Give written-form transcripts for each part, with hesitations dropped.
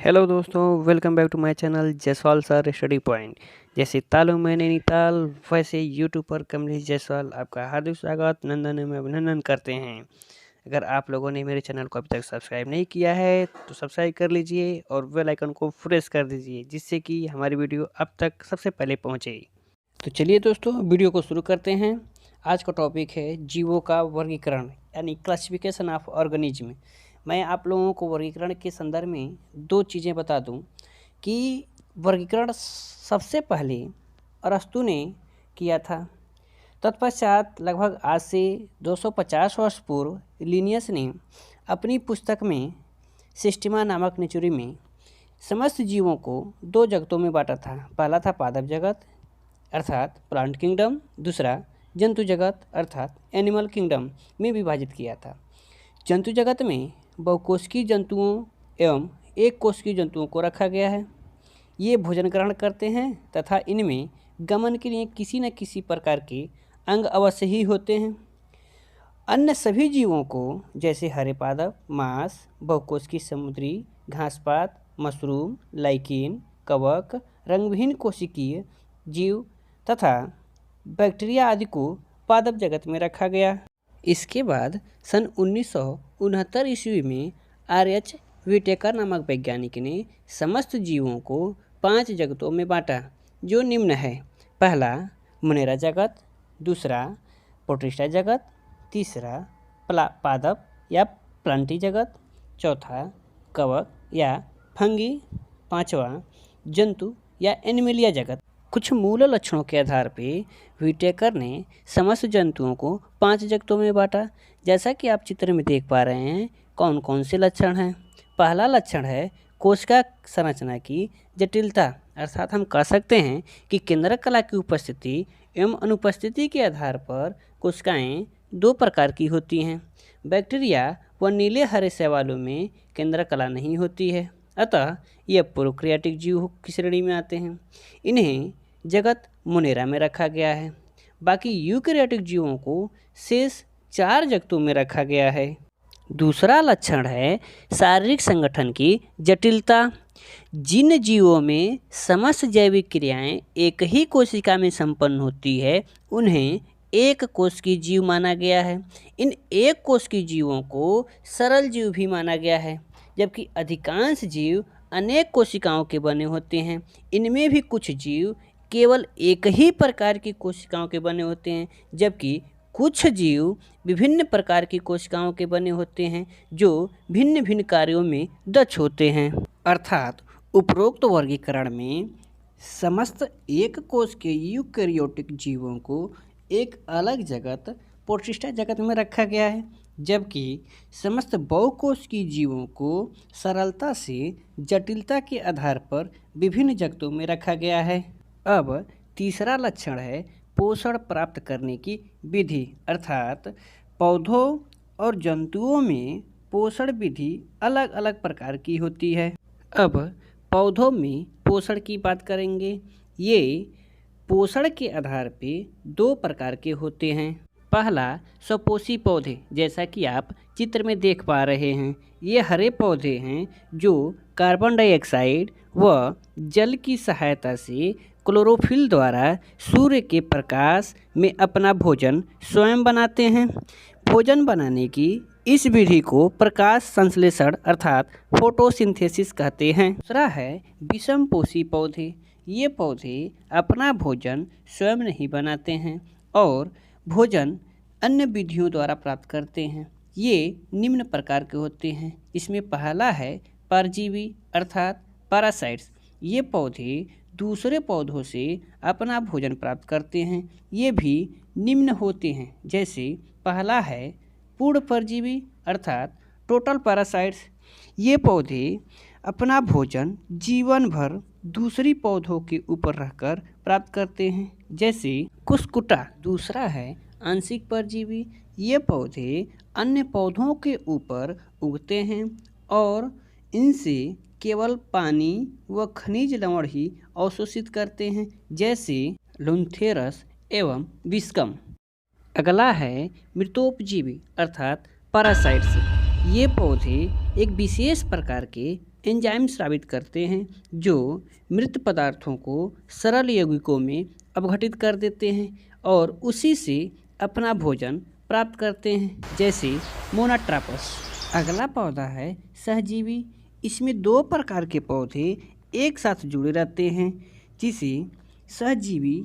Hello दोस्तों, welcome back to my channel Jaiswal sir study point. जैसे तालों में नैनीताल, वैसे यूट्यूब पर कमलेश जायसवाल आपका हार्दिक स्वागत नंदन में अभिनंदन करते हैं। अगर आप लोगों ने मेरे चैनल को अभी तक सब्सक्राइब नहीं किया है तो सब्सक्राइब कर लीजिए और बेल आइकन को प्रेस कर दीजिए, जिससे कि हमारी वीडियो अब तक सबसे पहले पहुँचे। तो चलिए दोस्तों, वीडियो को शुरू करते हैं। आज का टॉपिक है जीवों का वर्गीकरण यानी क्लासिफिकेशन ऑफ ऑर्गेनिज्म। मैं आप लोगों को वर्गीकरण के संदर्भ में दो चीज़ें बता दूं कि वर्गीकरण सबसे पहले अरस्तु ने किया था। तत्पश्चात लगभग आज से 250 वर्ष पूर्व लिनियस ने अपनी पुस्तक में सिस्टिमा नामक निचुरी में समस्त जीवों को दो जगतों में बांटा था। पहला था पादप जगत अर्थात प्लांट किंगडम, दूसरा जंतु जगत अर्थात एनिमल किंगडम में विभाजित किया था। जंतु जगत में बहुकोशिकीय जंतुओं एवं एक कोशिकीय जंतुओं को रखा गया है। ये भोजन ग्रहण करते हैं तथा इनमें गमन के लिए किसी न किसी प्रकार के अंग अवश्य ही होते हैं। अन्य सभी जीवों को जैसे हरे पादप, मांस, बहुकोशिकीय समुद्री घासपात, मशरूम, लाइकेन, कवक, रंगविहीन कोशिकीय जीव तथा बैक्टीरिया आदि को पादप जगत में रखा गया। इसके बाद सन 1969 ईस्वी में आर.एच. व्हिटेकर नामक वैज्ञानिक ने समस्त जीवों को 5 जगतों में बांटा, जो निम्न है। पहला मोनेरा जगत, दूसरा प्रोटिस्टा जगत, तीसरा पादप या प्लांटी जगत, चौथा कवक या फंगी, पांचवा जंतु या एनिमलिया जगत। कुछ मूल लक्षणों के आधार पर व्हिटेकर ने समस्त जंतुओं को 5 जगतों में बांटा। जैसा कि आप चित्र में देख पा रहे हैं, कौन कौन से लक्षण हैं। पहला लक्षण है कोशिका संरचना की जटिलता, अर्थात हम कह सकते हैं कि केंद्रक कला की उपस्थिति एवं अनुपस्थिति के आधार पर कोशिकाएं 2 प्रकार की होती हैं। बैक्टीरिया व नीले हरे शैवालों में केंद्रक कला नहीं होती है, अतः यह प्रोकैरियोटिक जीव की श्रेणी में आते हैं। इन्हें जगत मोनेरा में रखा गया है। बाकी यूकैरियोटिक जीवों को शेष 4 जगतों में रखा गया है। दूसरा लक्षण है शारीरिक संगठन की जटिलता। जिन जीवों में समस्त जैविक क्रियाएं एक ही कोशिका में संपन्न होती है, उन्हें एक कोशिकीय जीव माना गया है। इन एक कोशिकीय जीवों को सरल जीव भी माना गया है, जबकि अधिकांश जीव अनेक कोशिकाओं के बने होते हैं। इनमें भी कुछ जीव केवल एक ही प्रकार की कोशिकाओं के बने होते हैं, जबकि कुछ जीव विभिन्न प्रकार की कोशिकाओं के बने होते हैं, जो भिन्न भिन्न कार्यों में दक्ष होते हैं। अर्थात उपरोक्त वर्गीकरण में समस्त एक कोश के यूकैरियोटिक जीवों को एक अलग जगत प्रोटिस्टा जगत में रखा गया है, जबकि समस्त बहुकोशिकीय जीवों को सरलता से जटिलता के आधार पर विभिन्न जगतों में रखा गया है। अब तीसरा लक्षण है पोषण प्राप्त करने की विधि, अर्थात पौधों और जंतुओं में पोषण विधि अलग अलग प्रकार की होती है। अब पौधों में पोषण की बात करेंगे। ये पोषण के आधार पे 2 प्रकार के होते हैं। पहला स्वपोषी पौधे, जैसा कि आप चित्र में देख पा रहे हैं। ये हरे पौधे हैं जो कार्बन डाइऑक्साइड व जल की सहायता से क्लोरोफिल द्वारा सूर्य के प्रकाश में अपना भोजन स्वयं बनाते हैं। भोजन बनाने की इस विधि को प्रकाश संश्लेषण अर्थात फोटोसिंथेसिस कहते हैं। दूसरा है विषमपोषी पौधे। ये पौधे अपना भोजन स्वयं नहीं बनाते हैं और भोजन अन्य विधियों द्वारा प्राप्त करते हैं। ये निम्न प्रकार के होते हैं। इसमें पहला है परजीवी अर्थात पैरासाइट्स। ये पौधे दूसरे पौधों से अपना भोजन प्राप्त करते हैं। ये भी निम्न होते हैं, जैसे पहला है पूर्ण परजीवी अर्थात टोटल पैरासाइट्स। ये पौधे अपना भोजन जीवन भर दूसरी पौधों के ऊपर रहकर प्राप्त करते हैं, जैसे कुस्कुटा। दूसरा है आंशिक परजीवी। ये पौधे अन्य पौधों के ऊपर उगते हैं और इनसे केवल पानी व खनिज लवण ही अवशोषित करते हैं, जैसे लुंथेरस एवं विस्कम। अगला है मृतोपजीवी अर्थात पैरासाइट्स। ये पौधे एक विशेष प्रकार के एंजाइम स्रावित करते हैं जो मृत पदार्थों को सरल यौगिकों में अपघटित कर देते हैं और उसी से अपना भोजन प्राप्त करते हैं, जैसे मोनोट्रोपस। अगला पौधा है सहजीवी। इसमें 2 प्रकार के पौधे एक साथ जुड़े रहते हैं जिसे सहजीवी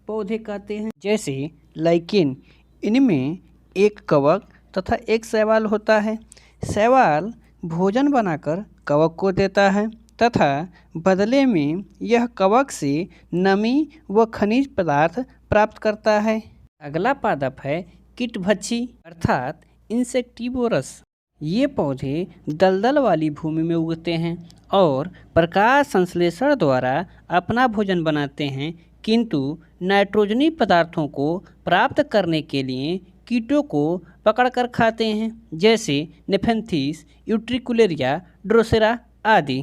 पौधे कहते हैं, जैसे लाइकेन। इनमें एक कवक तथा एक शैवाल होता है। शैवाल भोजन बनाकर कवक को देता है तथा बदले में यह कवक से नमी व खनिज पदार्थ प्राप्त करता है। अगला पादप है कीटभक्षी अर्थात इंसेक्टिवोरस। ये पौधे दलदल वाली भूमि में उगते हैं और प्रकाश संश्लेषण द्वारा अपना भोजन बनाते हैं, किंतु नाइट्रोजनी पदार्थों को प्राप्त करने के लिए कीटों को पकड़कर खाते हैं, जैसे नेफेंथिस, यूट्रिकुलेरिया, ड्रोसेरा आदि।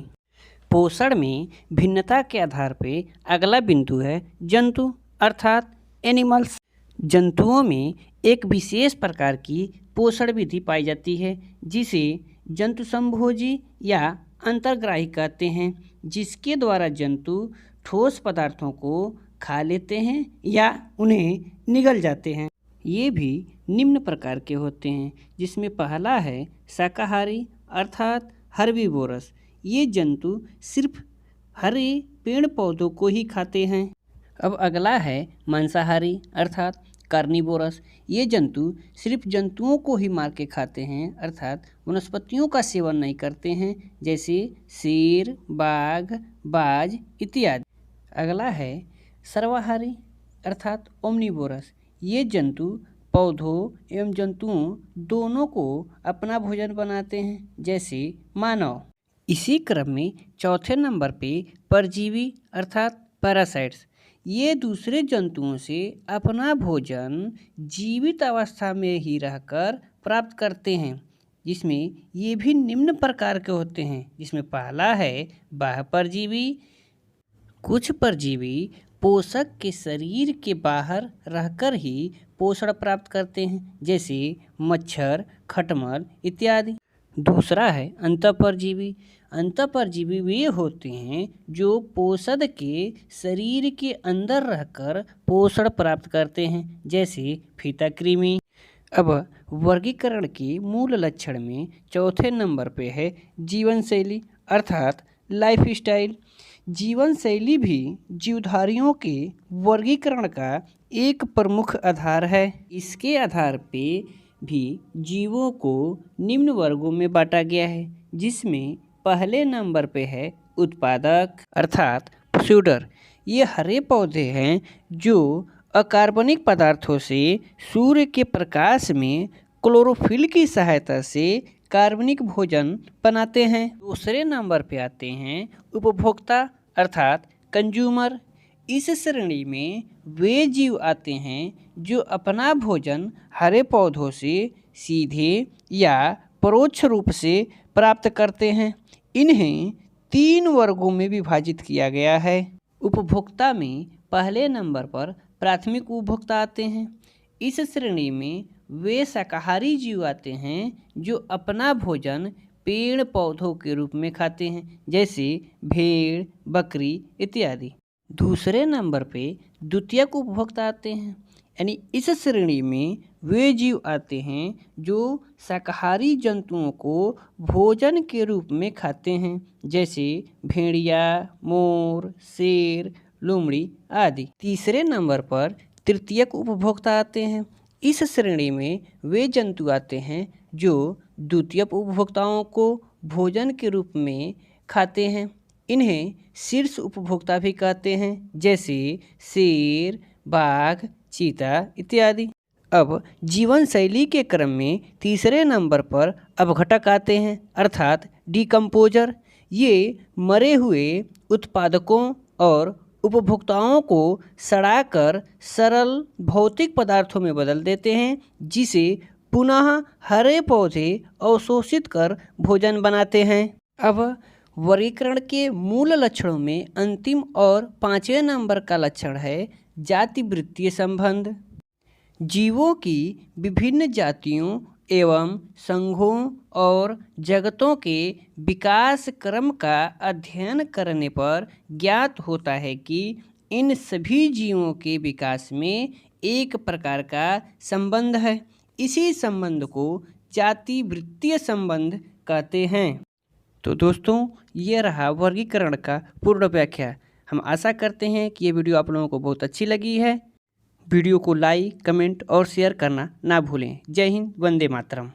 पोषण में भिन्नता के आधार पर अगला बिंदु है जंतु अर्थात एनिमल्स। जंतुओं में एक विशेष प्रकार की पोषण विधि पाई जाती है जिसे जंतु संभोजी या अंतर्ग्राही कहते हैं, जिसके द्वारा जंतु ठोस पदार्थों को खा लेते हैं या उन्हें निगल जाते हैं। ये भी निम्न प्रकार के होते हैं, जिसमें पहला है शाकाहारी अर्थात हर्बीवोरस। ये जंतु सिर्फ हरे पेड़ पौधों को ही खाते हैं। अब अगला है मांसाहारी अर्थात कार्निवोरस। ये जंतु सिर्फ जंतुओं को ही मार के खाते हैं अर्थात वनस्पतियों का सेवन नहीं करते हैं, जैसे शेर, बाघ, बाज इत्यादि। अगला है सर्वाहारी अर्थात ओमनिवोरस। ये जंतु पौधों एवं जंतुओं दोनों को अपना भोजन बनाते हैं, जैसे मानव। इसी क्रम में चौथे नंबर पे परजीवी अर्थात पैरासाइट्स। ये दूसरे जंतुओं से अपना भोजन जीवित अवस्था में ही रहकर प्राप्त करते हैं, जिसमें ये भी निम्न प्रकार के होते हैं, जिसमें पहला है बाह्य परजीवी। कुछ परजीवी पोषक के शरीर के बाहर रहकर ही पोषण प्राप्त करते हैं, जैसे मच्छर, खटमल इत्यादि। दूसरा है अंतःपरजीवी। अंतःपरजीवी वे होते हैं जो पोषक के शरीर के अंदर रहकर पोषण प्राप्त करते हैं, जैसे फीता कृमि। अब वर्गीकरण के मूल लक्षण में चौथे नंबर पे है जीवन शैली अर्थात लाइफ स्टाइल। जीवन शैली भी जीवधारियों के वर्गीकरण का एक प्रमुख आधार है। इसके आधार पे भी जीवों को निम्न वर्गों में बांटा गया है, जिसमें पहले नंबर पे है उत्पादक अर्थात प्रोड्यूसर। ये हरे पौधे हैं जो अकार्बनिक पदार्थों से सूर्य के प्रकाश में क्लोरोफिल की सहायता से कार्बनिक भोजन बनाते हैं। दूसरे नंबर पे आते हैं उपभोक्ता अर्थात कंज्यूमर। इस श्रेणी में वे जीव आते हैं जो अपना भोजन हरे पौधों से सीधे या परोक्ष रूप से प्राप्त करते हैं। इन्हें 3 वर्गों में विभाजित किया गया है। उपभोक्ता में पहले नंबर पर प्राथमिक उपभोक्ता आते हैं। इस श्रेणी में वे शाकाहारी जीव आते हैं जो अपना भोजन पेड़ पौधों के रूप में खाते हैं, जैसे भेड़, बकरी इत्यादि। दूसरे नंबर पे द्वितीयक उपभोक्ता आते हैं, यानी इस श्रेणी में वे जीव आते हैं जो शाकाहारी जंतुओं को भोजन के रूप में खाते हैं, जैसे भेड़िया, मोर, शेर, लोमड़ी आदि। तीसरे नंबर पर तृतीयक उपभोक्ता आते हैं। इस श्रेणी में वे जंतु आते हैं जो द्वितीयक उपभोक्ताओं को भोजन के रूप में खाते हैं। इन्हें शीर्ष उपभोक्ता भी कहते हैं, जैसे शेर, बाघ, चीता इत्यादि। अब जीवन शैली के क्रम में तीसरे नंबर पर अपघटक आते हैं अर्थात डिकम्पोजर। ये मरे हुए उत्पादकों और उपभोक्ताओं को सड़ाकर सरल भौतिक पदार्थों में बदल देते हैं, जिसे पुनः हरे पौधे अवशोषित कर भोजन बनाते हैं। अब वर्गीकरण के मूल लक्षणों में अंतिम और 5वें नंबर का लक्षण है जाति वृत्तीय संबंध। जीवों की विभिन्न जातियों एवं संघों और जगतों के विकास क्रम का अध्ययन करने पर ज्ञात होता है कि इन सभी जीवों के विकास में एक प्रकार का संबंध है। इसी संबंध को जाति वृत्तीय संबंध कहते हैं। तो दोस्तों, ये रहा वर्गीकरण का पूर्ण व्याख्या। हम आशा करते हैं कि ये वीडियो आप लोगों को बहुत अच्छी लगी है। वीडियो को लाइक, कमेंट और शेयर करना ना भूलें। जय हिंद, वंदे मातरम।